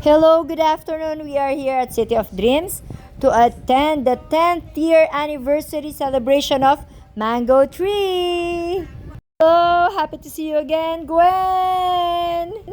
Hello, good afternoon. We are here at City of Dreams to attend the 10th year anniversary celebration of Mango Tree. Hello, happy to see you again, Gwen.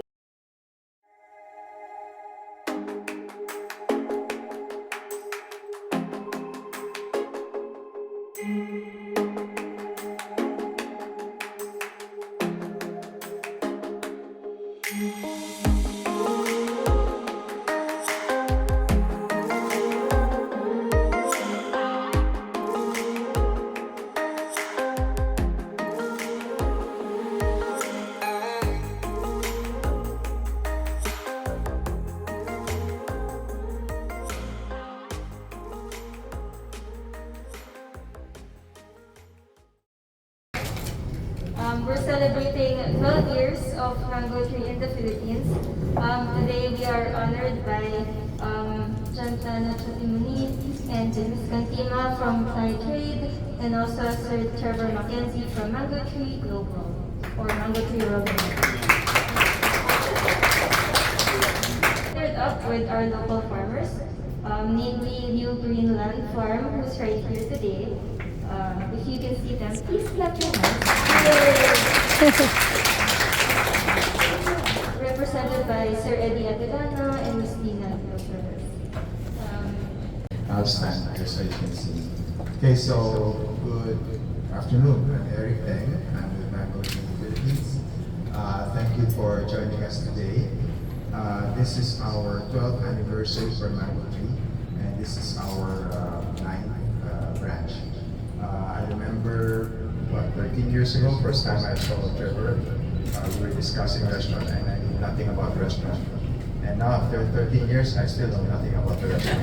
We're celebrating 12 years of Mango Tree in the Philippines. Today we are honored by Jantana Chotimuni and Ms. Cantima from Thai Trade, and also Sir Trevor Mackenzie from Mango Tree Global, or Mango Tree Global. Paired up with our local farmers, namely New Greenland Farm, who's right here today. If you can see them, please clap your hands. Represented by Sir Eddie Adelano and Ms. Dina Rosales. I'll stand here so you can see. Okay, so good afternoon. I'm Eric Teng. I'm with Mango Tree Philippines. Thank you for joining us today. This is our 12th anniversary for Mango Tree, and this is our 9th branch. I remember, 13 years ago, first time I saw Trevor, we were discussing restaurant and I knew nothing about restaurant. And now after 13 years, I still know nothing about the restaurant.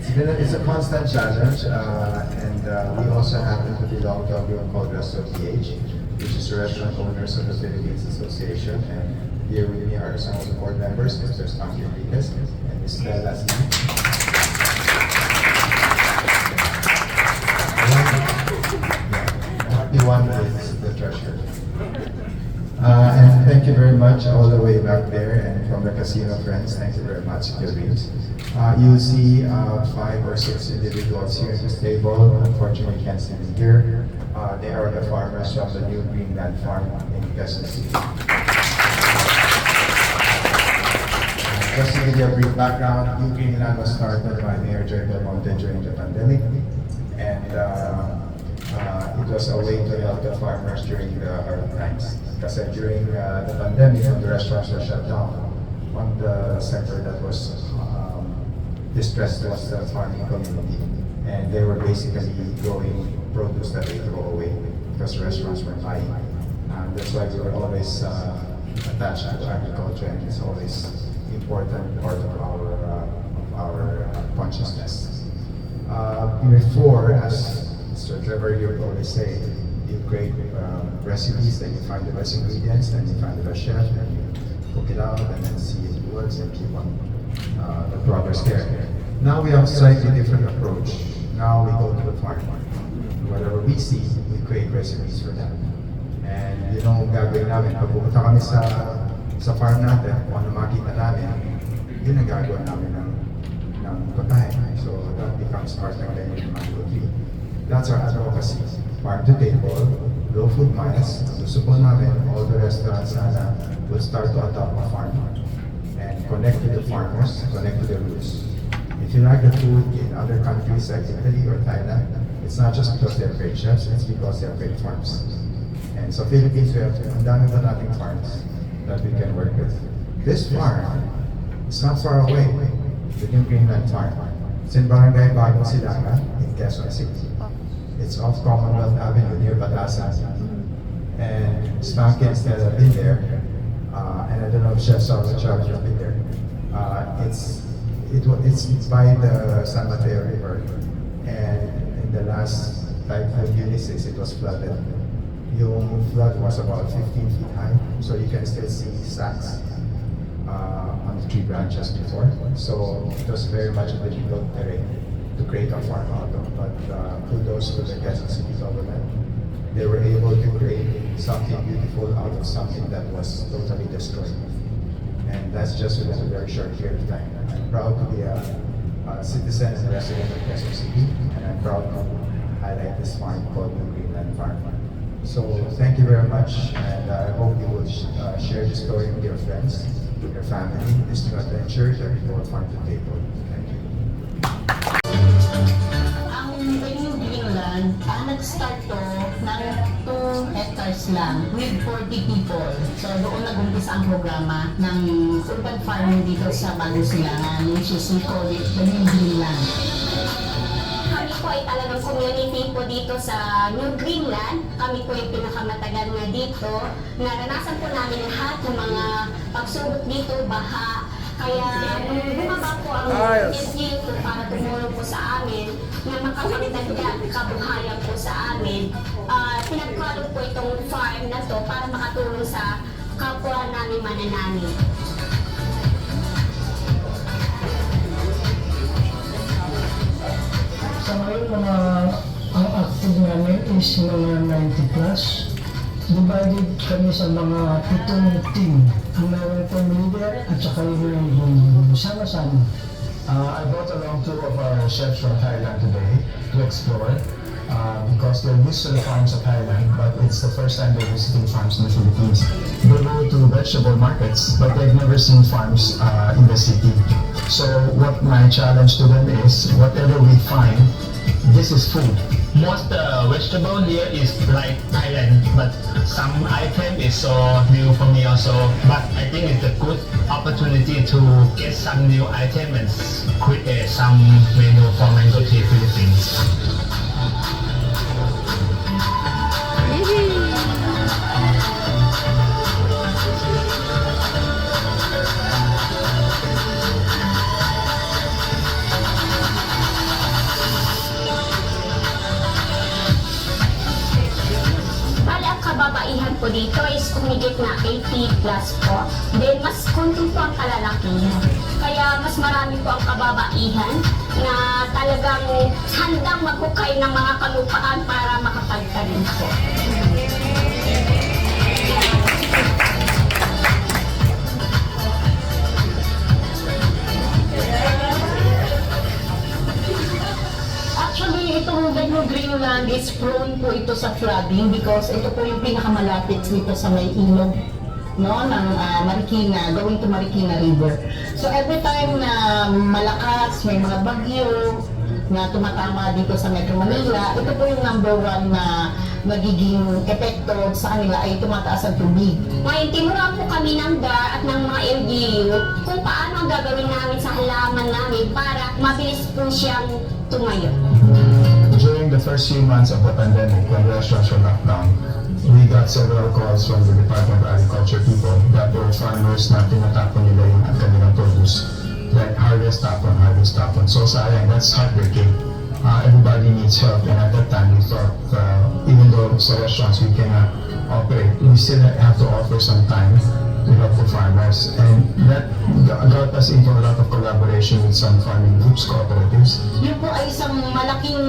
So it's a constant challenge, and we also happen to belong to a group called Resto PH, which is the Restaurant Owners of the Philippines Association. And here with me are some of the board members, Mr. Stanky Enriquez and Ms. Stella Lee. One is the treasure. And thank you very much all the way back there and from the casino friends. Thank you very much, Gilbert. You'll see 5 or 6 individuals here at this table. Unfortunately, you can't see them here. They are the farmers from the New Greenland Farm in Quezon City. Just to give you a brief background, New Greenland was started by Mayor Jerry Del Monte during the pandemic. And it was a way to help the farmers during the hard times. Because during the pandemic, when the restaurants were shut down, one of the sector that was distressed was the farming community. And they were basically growing produce that they throw away because the restaurants were buying. That's why we were always attached to agriculture, and it's always important part of our consciousness. Before, as Mr. Trevor, you always say, you create recipes, then you find the best ingredients, then you find the best chef, then you cook it out, and then see it works and keep on the progress there. Now we have a slightly different approach. Now we go to the farm. Whatever we see, we create recipes for them. And yun ang gagawin namin. Pag pumunta kami sa farm natin, kung ano makita namin, yun ang gagawin namin ng pagkain. So that becomes part ng Mango Tree. That's our advocacy. Farm to table, low food miles. Gusto po namin, all the restaurants sana will start to adopt a farm and connect with the farmers, connect with the roots. If you like the food in other countries like Italy or Thailand, it's not just because they're great chefs, it's because they're great farms. And so Philippines, we have ang dami pa nating farms that we can work with. This farm is not far away, the New Greenland Farm. It's in Barangay Bagong Silangan in Quezon City. It's off Commonwealth Avenue near Batasan. And Stanky and Stella have been there. And I don't know if Chef Charles have been there. It's by the San Mateo River. And in the last typhoon Ulysses, it was flooded. Yung flood was about 15 feet high. So you can still see sacks on the tree branches before. So it was very much a difficult terrain to create a farm out of, but kudos to the Quezon City government. They were able to create something beautiful out of something that was totally destroyed. And that's just within a very short period of time. I'm proud to be a citizen and resident of Quezon City, and I'm proud to highlight this farm called the Greenland Farm. So thank you very much, and I hope you will share this story with your friends, with your family, this new adventure that we call Farm to Table. Thank you. Ang New Greenland, nag-start to ng 2 hectares lang with 40 people. So doon nag-umpisa ang programa ng urban farming dito sa Bagong Silangan, which is we call it the New Greenland. Kami po ay talagang community po dito sa New Greenland. Kami po yung pinakamatagal na dito. Naranasan po namin lahat ng mga pagsubok dito, baha. Kaya nung bumaba po ang NGO po para tumulong po sa amin na makapagdagdag kabuhayan po sa amin, pinagkalog po itong farm na to para makatulong sa kapwa namin mananani. Sa ngayon, ang active namin is mga 90 plus. Divided kami sa mga 7 team. Meron pong leader at saka yung sama-sama. I brought along 2 of our chefs from Thailand today to explore because they're used to the farms of Thailand, but it's the first time they're visiting farms in the Philippines. They go to vegetable markets, but they've never seen farms in the city. So what my challenge to them is, whatever we find, this is food. Most vegetable here is like Thailand, but some item is so new for me also. But I think it's a good opportunity to get some new item and create some menu for Mango Tea Philippines. Kababaihan po dito is kumigit na 80 plus po. Then, mas konti po ang kalalakihan. Kaya, mas marami po ang kababaihan na talagang handang maghukay ng mga kalupaan para makapagtanim po. Actually, itong New Greenland is prone po ito sa flooding because ito po yung pinakamalapit dito sa may ilog, no, ng Marikina, going to Marikina River. So every time na malakas, may mga bagyo na tumatama dito sa Metro Manila, ito po yung number 1 na magiging epekto sa kanila ay tumataas ang tubig. Ngayon, tinuruan po kami ng DAR at ng mga LGU kung paano ang gagawin namin sa halaman namin para mabilis po siyang tumayo. During the first few months of the pandemic, when restaurants were locked down, we got several calls from the Department of Agriculture people that there were farmers na tinatapon nila yung kanilang produce. Like harvest tapon. So sayang, that's heartbreaking. Everybody needs help, and at that time we thought, even though sa restaurants we cannot operate, we still have to offer some time to help the farmers, and that got us into a lot of collaboration with some farming groups, cooperatives. Yun po ay isang malaking,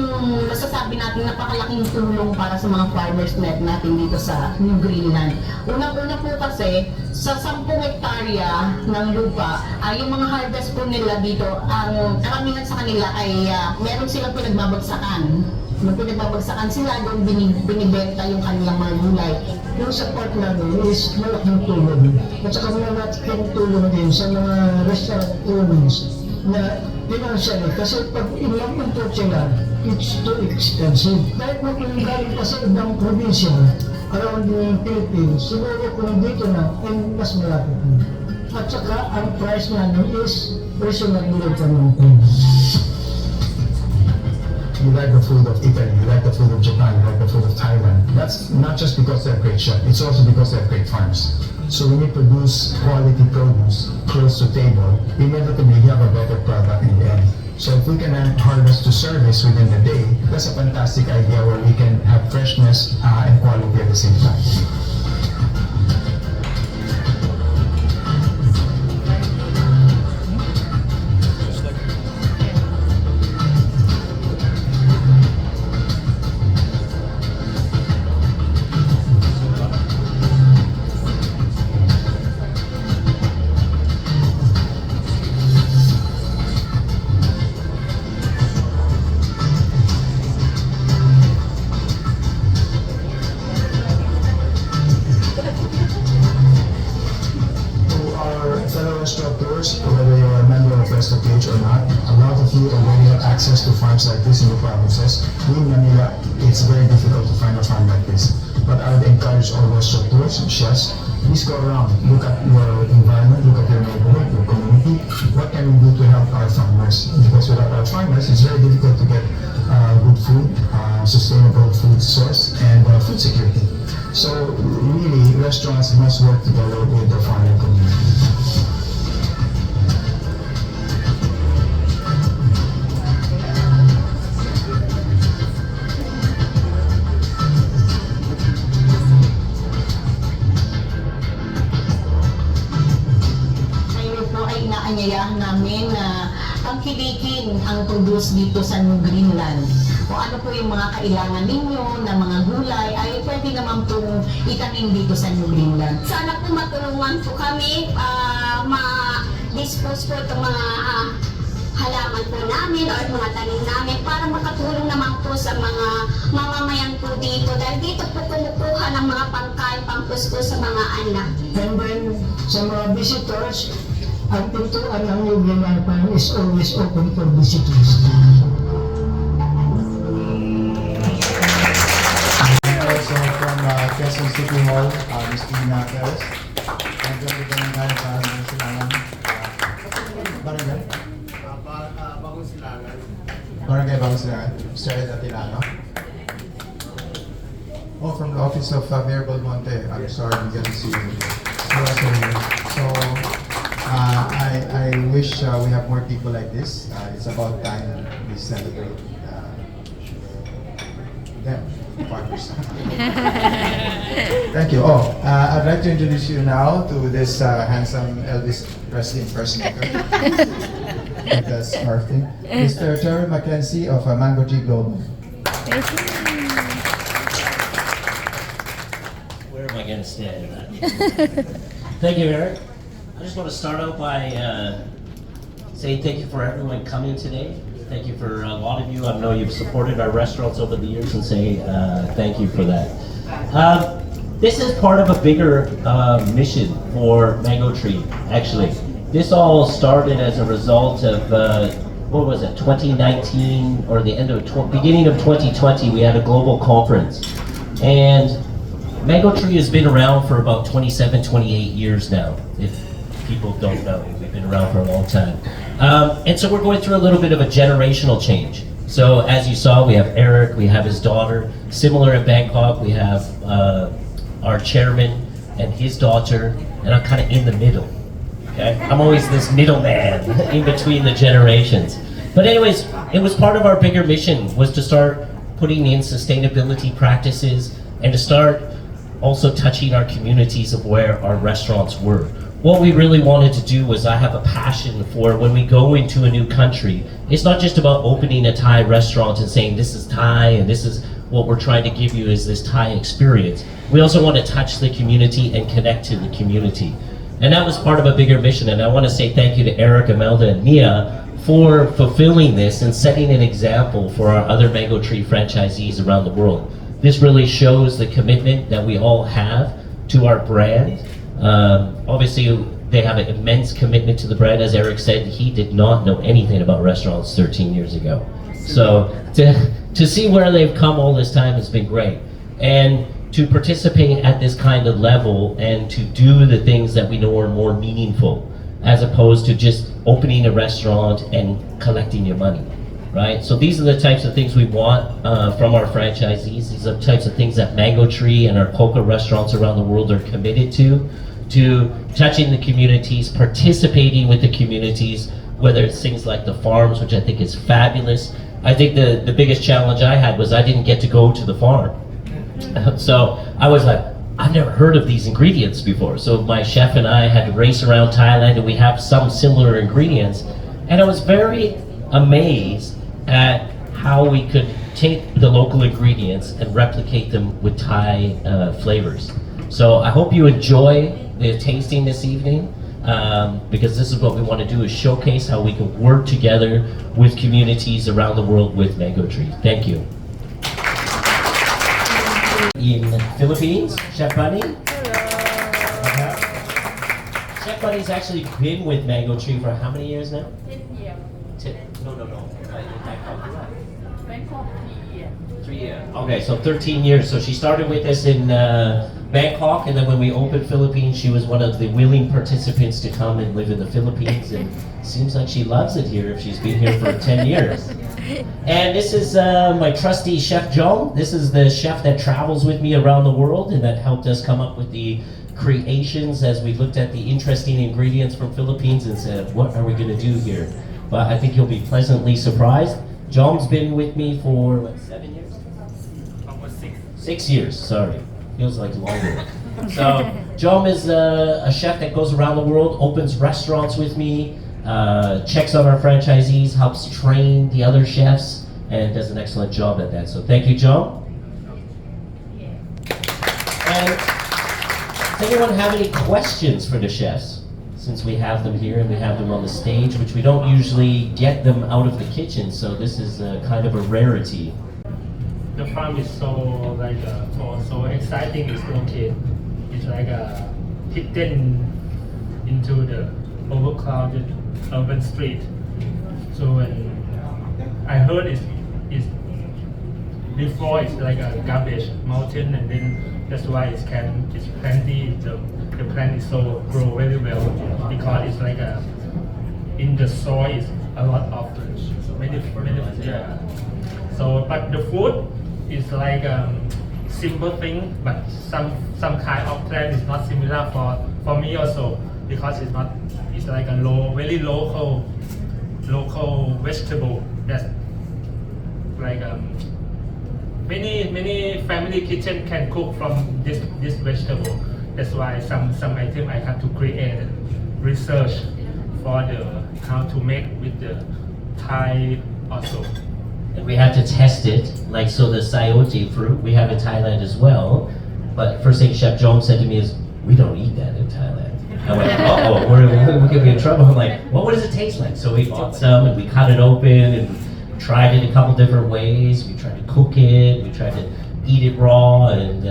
masasabi natin, napakalaking tulong para sa mga farmers natin dito sa New Greenland. Unang-una po kasi, sa 10 hektarya ng lupa, yung mga harvest po nila dito, ang karamihan sa kanila ay meron silang pinagbabagsakan. Nung pinagbabagsakan sila, doon binibenta yung kanilang mga gulay. Yung support namin is malaking tulong. At saka malaking tulong din sa mga restaurant owners na financially. Kasi pag ilang-import sila, it's too expensive. Kahit na kung galing pa sa ibang probinsya around the Philippines, siguro kung dito na, ay mas malapit na. At saka ang price namin is reasonable pa naman. You like the food of Italy, you like the food of Japan, you like the food of Thailand. That's not just because they're great chefs, it's also because they're great farms. So when you produce quality produce close to table, inevitably you have a better product in the end. So if we can add harvest to service within the day, that's a fantastic idea where we can have freshness and quality at the same time. West of Gage or not, a lot of you already have access to farms like this in the provinces. In Manila, it's very difficult to find a farm like this. But I would encourage all restaurateurs, chefs, please go around, look at your environment, look at your neighborhood, your community. What can we do to help our farmers? Because without our farmers, it's very difficult to get good food, sustainable food source, and food security. So really, restaurants must work together with the farming community. Ngayon po ay inaanyayahan namin na pagkilikin ang produce dito sa New Greenland. Kung ano po yung mga kailangan ninyo na mga gulay ay pwede naman pong itanim dito sa New Greenland. Sana po matulungan po kami ma-dispose po itong mga halaman po namin or mga tanim namin para makatulong naman po sa mga mamamayan po dito dahil dito po kumukuha ng mga pangkain, pangkuskus sa mga anak. And then, sa mga visitors, ang pintuan ng New Greenland Farm is always open for visitors. Also from Quezon City Hall, Ms. Tina Perez. Ang ganda ng kanya ng silangan. Barangay? Barangay Bagong Silangan. Mr. Ed Atilano. Oh, from the office of Mayor Belmonte. I'm sorry, we get to see you. So, I wish we have more people like this. It's about time we celebrate them. Farmers. Thank you. Oh, I'd like to introduce you now to this handsome Elvis Presley impersonator. With the scarf thing. Mr. Terry Mackenzie of Mango Tree Global. Where am I going to stand? Thank you, Eric. I just want to start out by saying thank you for everyone coming today. Thank you for a lot of you. I know you've supported our restaurants over the years and say thank you for that. This is part of a bigger mission for Mango Tree, actually. This all started as a result of, what was it, 2019 or the end of beginning of 2020, we had a global conference. And Mango Tree has been around for about 27, 28 years now, if people don't know. We've been around for a long time. And so we're going through a little bit of a generational change. So as you saw, we have Eric, we have his daughter. Similar in Bangkok, we have our chairman and his daughter, and I'm kind of in the middle. Okay? I'm always this middleman in between the generations. But anyways, it was part of our bigger mission was to start putting in sustainability practices and to start also touching our communities of where our restaurants were. What we really wanted to do was I have a passion for when we go into a new country, it's not just about opening a Thai restaurant and saying this is Thai and this is what we're trying to give you is this Thai experience. We also want to touch the community and connect to the community. And that was part of a bigger mission. And I want to say thank you to Eric, Imelda, and Mia for fulfilling this and setting an example for our other Mango Tree franchisees around the world. This really shows the commitment that we all have to our brand. Obviously, they have an immense commitment to the brand. As Eric said, he did not know anything about restaurants 13 years ago. So to see where they've come all this time has been great. And to participate at this kind of level and to do the things that we know are more meaningful, as opposed to just opening a restaurant and collecting your money, right? So these are the types of things we want from our franchisees. These are the types of things that Mango Tree and our Coca restaurants around the world are committed to touching the communities, participating with the communities, whether it's things like the farms, which I think is fabulous. I think the biggest challenge I had was I didn't get to go to the farm. So I was like, I've never heard of these ingredients before. So my chef and I had to race around Thailand and we have some similar ingredients. And I was very amazed at how we could take the local ingredients and replicate them with Thai flavors. So I hope you enjoy the tasting this evening because this is what we want to do is showcase how we can work together with communities around the world with Mango Tree. Thank you. In Philippines, Chef Bunny. Chef Bunny's actually been with Mango Tree for how many years now? 10 No. Bangkok, 3 years. Okay, so 13 years. So she started with us in Bangkok, and then when we opened Philippines, she was one of the willing participants to come and live in the Philippines. And seems like she loves it here if she's been here for 10 years. And this is my trusty Chef Jong. This is the chef that travels with me around the world and that helped us come up with the creations as we looked at the interesting ingredients from Philippines and said, what are we going to do here? But I think you'll be pleasantly surprised. Jong's been with me for, what, 7 years? Almost 6. 6 years, sorry. Feels like longer. So, Jom is a chef that goes around the world, opens restaurants with me, checks on our franchisees, helps train the other chefs, and does an excellent job at that. So thank you, Jom. And does anyone have any questions for the chefs? Since we have them here and we have them on the stage, which we don't usually get them out of the kitchen, so this is kind of a rarity. The farm is so so exciting. It's located. It's like hidden into the overcrowded urban street. So when I heard it's before it's like a garbage mountain, and then that's why it's plenty. The plant is so grow very well because it's like in the soil is a lot of many yeah. So but the food is like simple thing, but some kind of plant is not similar for me also because it's like a very local vegetable that's like many family kitchen can cook from this vegetable. That's why some item I have to create research for how to make with the Thai also. And we had to test it, like so the sayote fruit we have in Thailand as well. But first thing Chef Jong said to me is, we don't eat that in Thailand. I went, uh-oh, we're gonna be in trouble. I'm like, well, what does it taste like? So we bought some and we cut it open and tried it a couple different ways. We tried to cook it, we tried to eat it raw, and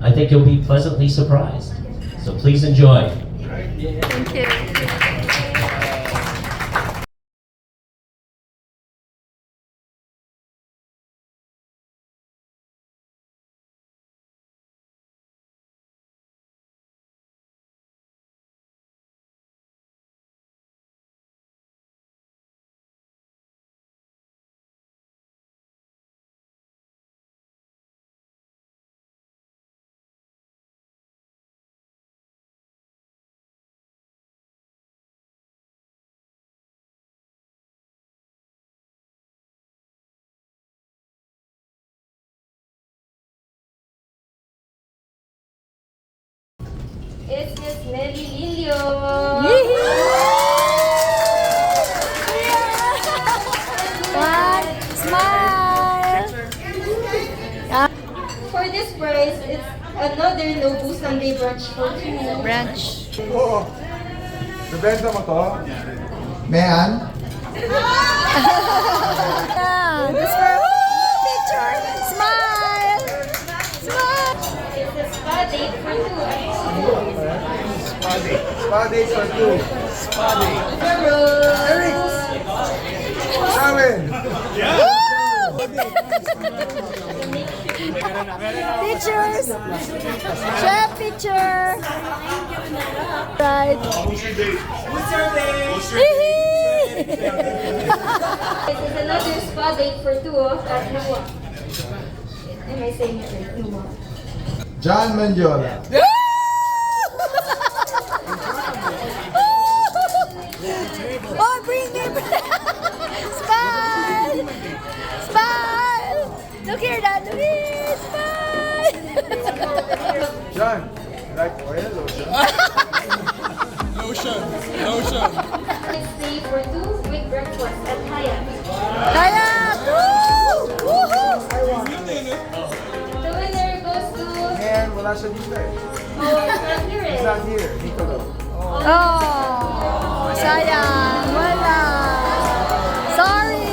I think you'll be pleasantly surprised. So please enjoy. Thank you. It's Miss Nelly Lilio. Smile. For this prize, it's another Nobu Sunday brunch for two. Brunch. Oo. Bebenta mo to? Mayan? Yeah, this for picture. Smile. Smile. It's a spa date for two. Spa dates for two. Spa date. Rose. Sharon! Pictures. Chef picture. Right. This is another spa date for two at Nua. Am I saying it right? Nua. John Mandiola. Oh, bring me. Smile. Smile. Look here, Dad. Look here. Smile. John, you like oil lotion? It's day for two with breakfast at Hyatt. Kaya. Woo! Woohoo! The winner goes to... And wala siya dito eh. Oh, it's not here eh. It's not here. Dito daw. Oh, sayang. Wala. Sorry.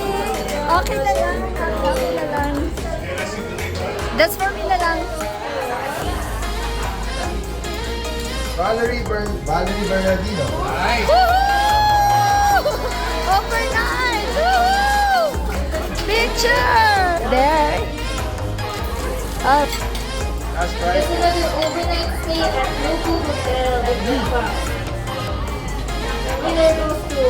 Okay na lang. Okay na lang. That's for me na lang. Valerie Bernardino. Woohoo! Overnight! Woohoo! Picture! There. Oh, That's This right. is an overnight stay at Nobu Hotel at Bangkok. The winner goes to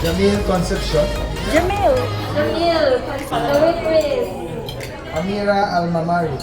Jamil Concepcion, Jamil. Jamil. The winner is Amira Almamari,